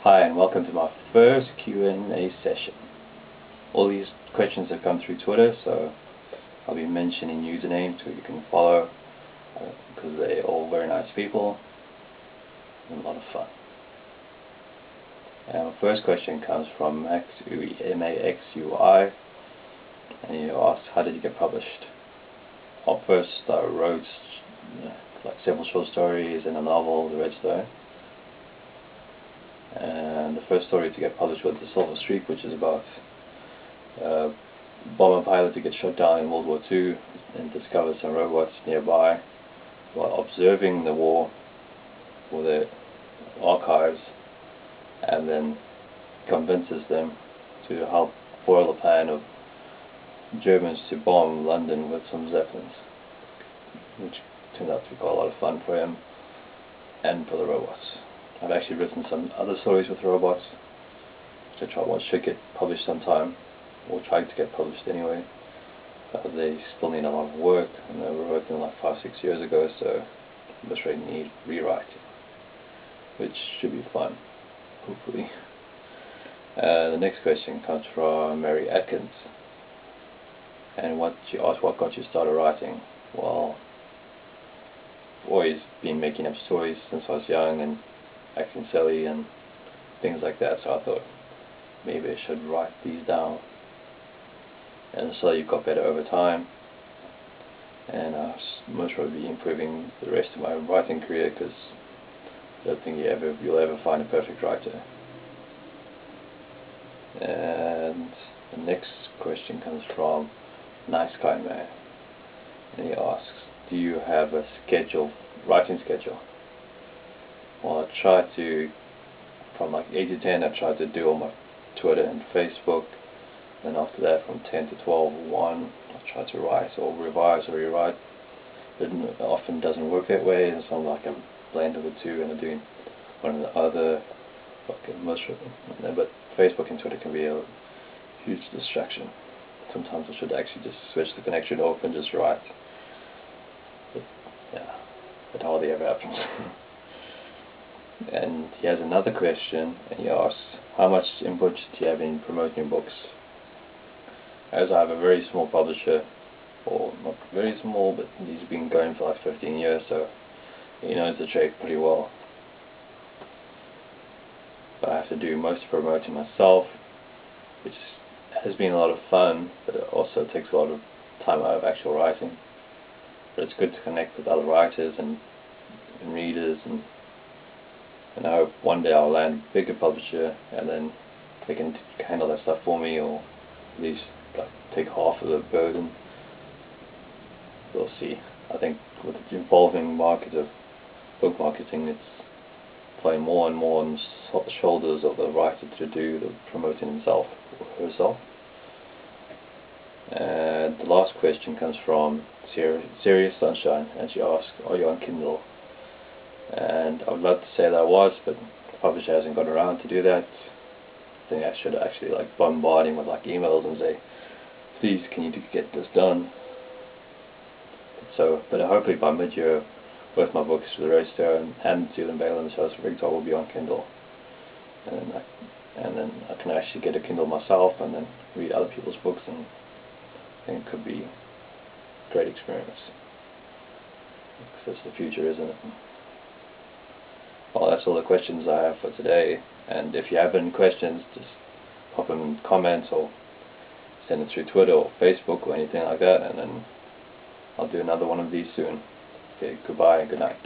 Hi and welcome to my first Q&A session. All these questions have come through Twitter, so I'll be mentioning usernames who you can follow because they're all very nice people and a lot of fun. And my first question comes from Maxui, and he asks, how did you get published? Well, first I wrote like several short stories and a novel, The Redstone. And the first story to get published was The Silver Streak, which is about a bomber pilot who gets shot down in World War II and discovers some robots nearby while observing the war for their archives, and then convinces them to help foil the plan of Germans to bomb London with some Zeppelins, which turned out to be quite a lot of fun for him and for the robots. I've actually written some other stories with robots, which I should get published sometime, or trying to get published anyway. But they still need a lot of work, and they were written like 5-6 years ago, so I'm just really need rewriting, which should be fun, hopefully. The next question comes from Mary Atkins, and she asked, what got you started writing? Well, I've always been making up stories since I was young and acting silly and things like that, so I thought maybe I should write these down, and so you got better over time, and I'll most probably be improving the rest of my writing career, because I don't think you'll ever find a perfect writer. And the next question comes from Nice Guy Man, and he asks, do you have a writing schedule? Well, I try to, from like 8 to 10, I try to do all my Twitter and Facebook. Then after that, from 10 to 12 or 1, I try to write or revise or rewrite. It often doesn't work that way, and so I'm like a blend of the two, and I'm doing one or the other. But Facebook and Twitter can be a huge distraction. Sometimes I should actually just switch the connection off and just write. But yeah, it hardly ever happens. And he has another question, and he asks, how much input do you have in promoting your books? As I have a very small publisher, or not very small, but he's been going for like 15 years, so he knows the trade pretty well. But I have to do most promoting myself, which has been a lot of fun, but it also takes a lot of time out of actual writing. But it's good to connect with other writers and readers, and I hope one day I'll land a bigger publisher, and then they can handle that stuff for me, or at least take half of the burden. We'll see. I think with the evolving market of book marketing, it's playing more and more on the shoulders of the writer to do the promoting himself or herself. And the last question comes from Serious Sunshine, and she asks, are you on Kindle? And I would love to say that I was, but the publisher hasn't got around to do that. I think I should actually bombard him with emails and say, please, can you get this done? So, but hopefully by mid-year, both my books, The Redstone and Zealand Bale and the South Victor, will be on Kindle, and then I can actually get a Kindle myself and then read other people's books, and I think it could be a great experience. Because it's the future, isn't it? Well, that's all the questions I have for today, and if you have any questions, just pop them in comments or send it through Twitter or Facebook or anything like that, and then I'll do another one of these soon. Okay, goodbye and good night.